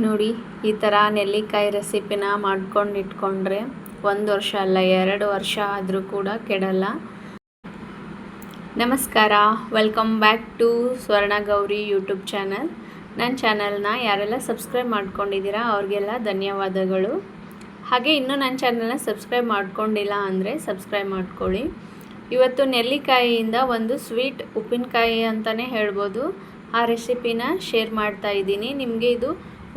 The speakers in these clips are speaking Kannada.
ನೋಡಿ, ಈ ಥರ ನೆಲ್ಲಿಕಾಯಿ ರೆಸಿಪಿನ ಮಾಡ್ಕೊಂಡು ಇಟ್ಕೊಂಡ್ರೆ 1 ವರ್ಷ ಅಲ್ಲ 2 ವರ್ಷ ಆದರೂ ಕೂಡ ಕೆಡಲ್ಲ. ನಮಸ್ಕಾರ, ವೆಲ್ಕಮ್ ಬ್ಯಾಕ್ ಟು ಸ್ವರ್ಣ ಗೌರಿ ಯೂಟ್ಯೂಬ್ ಚಾನಲ್. ನನ್ನ ಚಾನಲ್ನ ಯಾರೆಲ್ಲ ಸಬ್ಸ್ಕ್ರೈಬ್ ಮಾಡ್ಕೊಂಡಿದ್ದೀರಾ ಅವ್ರಿಗೆಲ್ಲ ಧನ್ಯವಾದಗಳು. ಹಾಗೆ ಇನ್ನೂ ನನ್ನ ಚಾನಲ್ನ ಸಬ್ಸ್ಕ್ರೈಬ್ ಮಾಡ್ಕೊಂಡಿಲ್ಲ ಅಂದರೆ ಸಬ್ಸ್ಕ್ರೈಬ್ ಮಾಡ್ಕೊಳ್ಳಿ. ಇವತ್ತು ನೆಲ್ಲಿಕಾಯಿಯಿಂದ ಒಂದು ಸ್ವೀಟ್ ಉಪ್ಪಿನಕಾಯಿ ಅಂತಲೇ ಹೇಳ್ಬೋದು, ಆ ರೆಸಿಪಿನ ಶೇರ್ ಮಾಡ್ತಾ ಇದ್ದೀನಿ. ನಿಮಗೆ ಇದು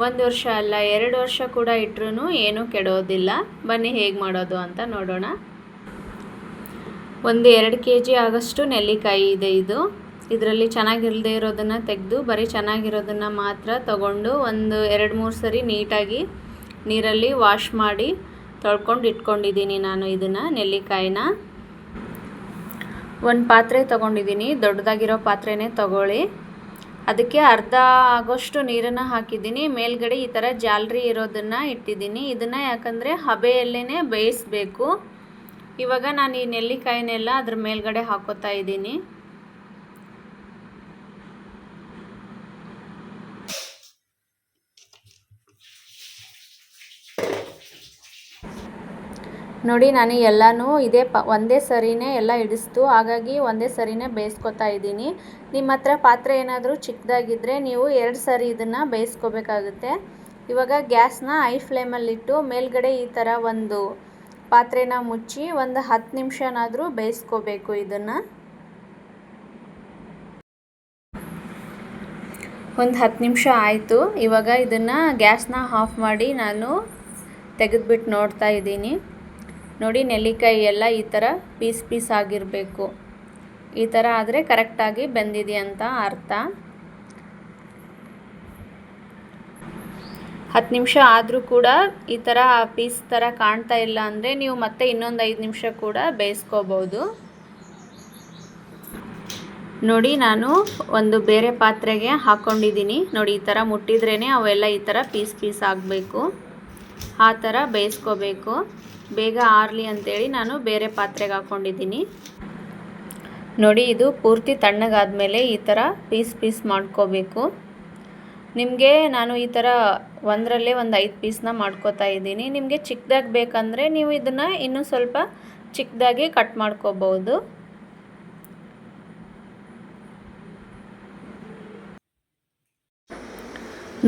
1 ವರ್ಷ ಅಲ್ಲ 2 ವರ್ಷ ಕೂಡ ಇಟ್ಟರೂ ಏನೂ ಕೆಡೋದಿಲ್ಲ. ಬನ್ನಿ ಹೇಗೆ ಮಾಡೋದು ಅಂತ ನೋಡೋಣ. ಒಂದು 2 kg ಆಗೋಷ್ಟು ನೆಲ್ಲಿಕಾಯಿ ಇದೆ. ಇದರಲ್ಲಿ ಚೆನ್ನಾಗಿಲ್ಲದೆ ಇರೋದನ್ನು ತೆಗೆದು ಬರೀ ಚೆನ್ನಾಗಿರೋದನ್ನು ಮಾತ್ರ ತಗೊಂಡು ಒಂದು 2-3 ಸರಿ ನೀಟಾಗಿ ನೀರಲ್ಲಿ ವಾಶ್ ಮಾಡಿ ತೊಳ್ಕೊಂಡು ಇಟ್ಕೊಂಡಿದ್ದೀನಿ. ನಾನು ಇದನ್ನು ನೆಲ್ಲಿಕಾಯಿನ ಒಂದು ಪಾತ್ರೆ ತೊಗೊಂಡಿದ್ದೀನಿ. ದೊಡ್ಡದಾಗಿರೋ ಪಾತ್ರೆನೇ ತಗೊಳ್ಳಿ. ಅದಕ್ಕೆ ಅರ್ಧ ಆಗೋಷ್ಟು ನೀರನ್ನು ಹಾಕಿದ್ದೀನಿ. ಮೇಲ್ಗಡೆ ಈ ಥರ ಜಾಲರಿ ಇರೋದನ್ನು ಇಟ್ಟಿದ್ದೀನಿ. ಇದನ್ನು ಯಾಕಂದರೆ ಹಬೆಯಲ್ಲೇ ಬೇಯಿಸಬೇಕು. ಇವಾಗ ನಾನು ಈ ನೆಲ್ಲಿಕಾಯಿನೆಲ್ಲ ಅದ್ರ ಮೇಲ್ಗಡೆ ಹಾಕೋತಾ ಇದ್ದೀನಿ. ನೋಡಿ, ನಾನು ಎಲ್ಲನೂ ಒಂದೇ ಸರಿನೇ ಎಲ್ಲ ಇಡಿಸ್ತು, ಹಾಗಾಗಿ ಒಂದೇ ಸರಿನೇ ಬೇಯಿಸ್ಕೊತಾ ಇದ್ದೀನಿ. ನಿಮ್ಮ ಹತ್ರ ಪಾತ್ರೆ ಏನಾದರೂ ಚಿಕ್ಕದಾಗಿದ್ದರೆ ನೀವು 2 ಸರಿ ಇದನ್ನು ಬೇಯಿಸ್ಕೋಬೇಕಾಗುತ್ತೆ. ಇವಾಗ ಗ್ಯಾಸ್ನ ಹೈ ಫ್ಲೇಮಲ್ಲಿಟ್ಟು ಮೇಲ್ಗಡೆ ಈ ಥರ ಒಂದು ಪಾತ್ರೆನ ಮುಚ್ಚಿ ಒಂದು 10 ನಿಮಿಷನಾದರೂ ಬೇಯಿಸ್ಕೋಬೇಕು. ಇದನ್ನು ಒಂದು 10 ನಿಮಿಷ ಆಯಿತು. ಇವಾಗ ಇದನ್ನು ಗ್ಯಾಸ್ನ ಆಫ್ ಮಾಡಿ ನಾನು ತೆಗೆದುಬಿಟ್ಟು ನೋಡ್ತಾ ಇದ್ದೀನಿ. ನೋಡಿ, ನೆಲ್ಲಿಕಾಯಿ ಎಲ್ಲ ಈ ಥರ ಪೀಸ್ ಆಗಿರಬೇಕು. ಈ ಥರ ಆದರೆ ಕರೆಕ್ಟಾಗಿ ಬೆಂದಿದೆ ಅಂತ ಅರ್ಥ. 10 ನಿಮಿಷ ಆದರೂ ಕೂಡ ಈ ಥರ ಪೀಸ್ ಥರ ಕಾಣ್ತಾ ಇಲ್ಲ ಅಂದರೆ ನೀವು ಮತ್ತೆ ಇನ್ನೊಂದು 5 ನಿಮಿಷ ಕೂಡ ಬೇಯಿಸ್ಕೋಬೋದು. ನೋಡಿ, ನಾನು ಒಂದು ಬೇರೆ ಪಾತ್ರೆಗೆ ಹಾಕ್ಕೊಂಡಿದ್ದೀನಿ. ನೋಡಿ, ಈ ಥರ ಮುಟ್ಟಿದ್ರೇ ಅವೆಲ್ಲ ಈ ಥರ ಪೀಸ್ ಆಗಬೇಕು. ಆ ಥರ ಬೇಯಿಸ್ಕೋಬೇಕು. ಬೇಗ ಆರಲಿ ಅಂತೇಳಿ ನಾನು ಬೇರೆ ಪಾತ್ರೆಗೆ ಹಾಕ್ಕೊಂಡಿದ್ದೀನಿ. ನೋಡಿ, ಇದು ಪೂರ್ತಿ ತಣ್ಣಗಾದ್ಮೇಲೆ ಈ ಥರ ಪೀಸ್ ಮಾಡ್ಕೋಬೇಕು. ನಿಮಗೆ ನಾನು ಈ ಥರ ಒಂದರಲ್ಲೇ ಒಂದು 5 ಪೀಸ್ನ ಮಾಡ್ಕೋತಾ ಇದ್ದೀನಿ. ನಿಮಗೆ ಚಿಕ್ಕದಾಗಿ ಬೇಕಂದರೆ ನೀವು ಇದನ್ನು ಇನ್ನೂ ಸ್ವಲ್ಪ ಚಿಕ್ಕದಾಗಿ ಕಟ್ ಮಾಡ್ಕೋಬೋದು.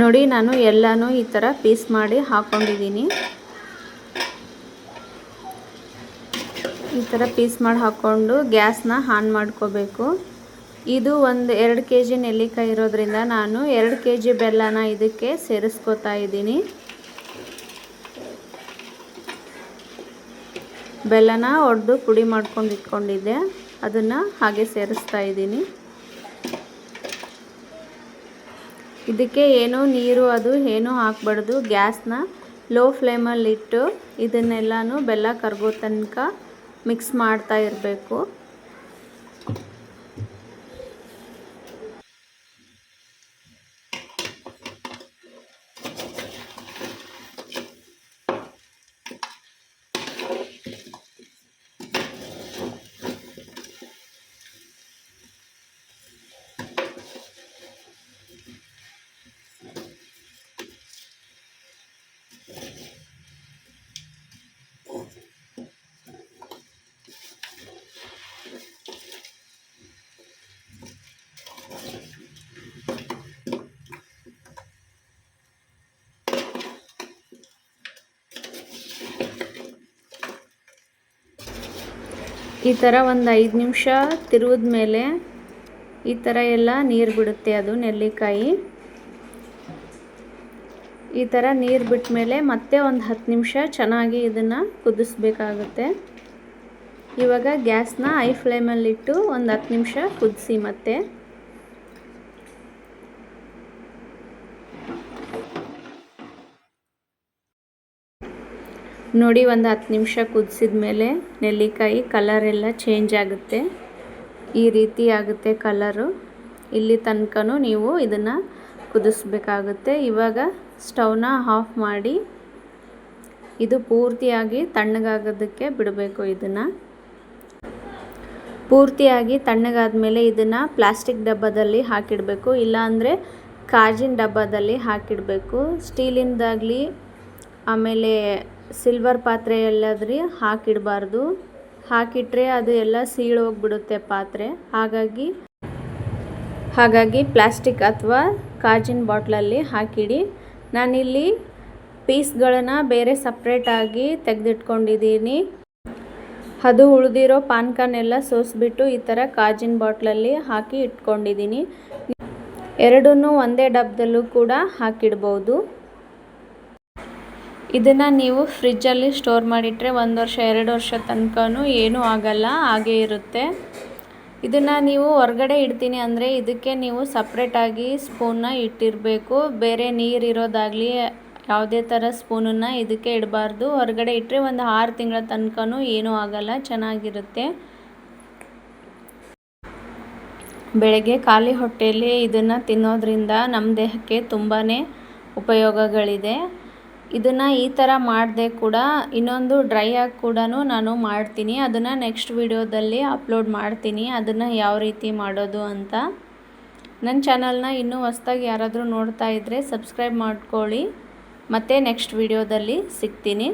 ನೋಡಿ, ನಾನು ಎಲ್ಲನೂ ಈ ಥರ ಪೀಸ್ ಮಾಡಿ ಹಾಕ್ಕೊಂಡಿದ್ದೀನಿ. ಈ ಥರ ಪೀಸ್ ಮಾಡಿ ಹಾಕ್ಕೊಂಡು ಗ್ಯಾಸ್ನ ಆನ್ ಮಾಡ್ಕೋಬೇಕು. ಇದು ಒಂದು 2 kg ನೆಲ್ಲಿಕಾಯಿ ಇರೋದ್ರಿಂದ ನಾನು 2 kg ಬೆಲ್ಲನ ಇದಕ್ಕೆ ಸೇರಿಸ್ಕೋತಾ ಇದ್ದೀನಿ. ಬೆಲ್ಲನ ಒಡೆದು ಪುಡಿ ಮಾಡ್ಕೊಂಡು ಇಟ್ಕೊಂಡಿದ್ದೆ, ಅದನ್ನು ಹಾಗೆ ಸೇರಿಸ್ತಾ ಇದ್ದೀನಿ. ಇದಕ್ಕೆ ಏನೂ ನೀರು ಅದು ಏನೂ ಹಾಕ್ಬಾರ್ದು. ಗ್ಯಾಸ್ನ ಲೋ ಫ್ಲೇಮಲ್ಲಿಟ್ಟು ಇದನ್ನೆಲ್ಲನೂ ಬೆಲ್ಲ ಕರಗೋ ತನಕ ಮಿಕ್ಸ್ ಮಾಡ್ತಾ ಇರಬೇಕು. ಈ ಥರ ಒಂದು 5 ನಿಮಿಷ ತಿರುವಿದ ಮೇಲೆ ಈ ಥರ ಎಲ್ಲ ನೀರು ಬಿಡುತ್ತೆ ಅದು ನೆಲ್ಲಿಕಾಯಿ. ಈ ಥರ ನೀರು ಬಿಟ್ಟ ಮೇಲೆ ಮತ್ತೆ ಒಂದು 10 ನಿಮಿಷ ಚೆನ್ನಾಗಿ ಇದನ್ನು ಕುದಿಸ್ಬೇಕಾಗುತ್ತೆ. ಇವಾಗ ಗ್ಯಾಸ್ನ ಹೈ ಫ್ಲೇಮಲ್ಲಿಟ್ಟು ಒಂದು 10 ನಿಮಿಷ ಕುದಿಸಿ. ಮತ್ತೆ ನೋಡಿ, ಒಂದು 10 ನಿಮಿಷ ಕುದಿಸಿದ ಮೇಲೆ ನೆಲ್ಲಿಕಾಯಿ ಕಲರೆಲ್ಲ ಚೇಂಜ್ ಆಗುತ್ತೆ. ಈ ರೀತಿ ಆಗುತ್ತೆ ಕಲರು. ಇಲ್ಲಿ ತನಕನೂ ನೀವು ಇದನ್ನು ಕುದಿಸ್ಬೇಕಾಗುತ್ತೆ. ಇವಾಗ ಸ್ಟವ್ನ ಆಫ್ ಮಾಡಿ ಇದು ಪೂರ್ತಿಯಾಗಿ ತಣ್ಣಗಾಗೋದಕ್ಕೆ ಬಿಡಬೇಕು. ಇದನ್ನು ಪೂರ್ತಿಯಾಗಿ ತಣ್ಣಗಾದ ಮೇಲೆ ಇದನ್ನು ಪ್ಲಾಸ್ಟಿಕ್ ಡಬ್ಬದಲ್ಲಿ ಹಾಕಿಡಬೇಕು. ಇಲ್ಲಾಂದರೆ ಕಾಜಿನ ಡಬ್ಬದಲ್ಲಿ ಹಾಕಿಡಬೇಕು. ಸ್ಟೀಲಿಂದಾಗಲಿ ಆಮೇಲೆ ಸಿಲ್ವರ್ ಪಾತ್ರೆ ಎಲ್ಲಾದ್ರಿ ಹಾಕಿಡಬಾರ್ದು. ಹಾಕಿಟ್ರೆ ಅದು ಎಲ್ಲ ಸೀಳೋಗ್ಬಿಡುತ್ತೆ ಪಾತ್ರೆ. ಹಾಗಾಗಿ ಪ್ಲಾಸ್ಟಿಕ್ ಅಥವಾ ಕಾಜಿನ ಬಾಟ್ಲಲ್ಲಿ ಹಾಕಿಡಿ. ನಾನಿಲ್ಲಿ ಪೀಸ್ಗಳನ್ನು ಬೇರೆ ಸಪ್ರೇಟಾಗಿ ತೆಗೆದಿಟ್ಕೊಂಡಿದ್ದೀನಿ. ಅದು ಉಳಿದಿರೋ ಪಾನ್ಕನೆಲ್ಲ ಸೋಸಿಬಿಟ್ಟು ಈ ಥರ ಕಾಜಿನ ಬಾಟ್ಲಲ್ಲಿ ಹಾಕಿ ಇಟ್ಕೊಂಡಿದ್ದೀನಿ. ಎರಡನ್ನೂ ಒಂದೇ ಡಬ್ಬದಲ್ಲೂ ಕೂಡ ಹಾಕಿಡ್ಬೋದು. ಇದನ್ನು ನೀವು ಫ್ರಿಜ್ಜಲ್ಲಿ ಸ್ಟೋರ್ ಮಾಡಿಟ್ರೆ 1 ವರ್ಷ 2 ವರ್ಷ ತನಕನೂ ಏನೂ ಆಗಲ್ಲ, ಹಾಗೇ ಇರುತ್ತೆ. ಇದನ್ನು ನೀವು ಹೊರಗಡೆ ಇಡ್ತೀನಿ ಅಂದರೆ ಇದಕ್ಕೆ ನೀವು ಸಪ್ರೇಟಾಗಿ ಸ್ಪೂನ್ನ ಇಟ್ಟಿರಬೇಕು. ಬೇರೆ ನೀರಿರೋದಾಗಲಿ ಯಾವುದೇ ಥರ ಸ್ಪೂನನ್ನು ಇದಕ್ಕೆ ಇಡಬಾರ್ದು. ಹೊರಗಡೆ ಇಟ್ಟರೆ ಒಂದು 6 ತಿಂಗಳ ತನಕನೂ ಏನೂ ಆಗಲ್ಲ, ಚೆನ್ನಾಗಿರುತ್ತೆ. ಬೆಳಗ್ಗೆ ಖಾಲಿ ಹೊಟ್ಟೆಯಲ್ಲಿ ಇದನ್ನು ತಿನ್ನೋದ್ರಿಂದ ನಮ್ಮ ದೇಹಕ್ಕೆ ತುಂಬಾ ಉಪಯೋಗಗಳಿದೆ. ಇದನ್ನು ಈ ಥರ ಮಾಡದೆ ಕೂಡ ಇನ್ನೊಂದು ಡ್ರೈ ಆಗಿ ಕೂಡ ನಾನು ಮಾಡ್ತೀನಿ. ಅದನ್ನು ನೆಕ್ಸ್ಟ್ ವಿಡಿಯೋದಲ್ಲಿ ಅಪ್ಲೋಡ್ ಮಾಡ್ತೀನಿ, ಅದನ್ನು ಯಾವ ರೀತಿ ಮಾಡೋದು ಅಂತ. ನನ್ನ ಚಾನಲ್ನ ಇನ್ನೂ ಹೊಸದಾಗಿ ಯಾರಾದರೂ ನೋಡ್ತಾ ಇದ್ದರೆ ಸಬ್ಸ್ಕ್ರೈಬ್ ಮಾಡ್ಕೊಳ್ಳಿ. ಮತ್ತೆ ನೆಕ್ಸ್ಟ್ ವಿಡಿಯೋದಲ್ಲಿ ಸಿಗ್ತೀನಿ.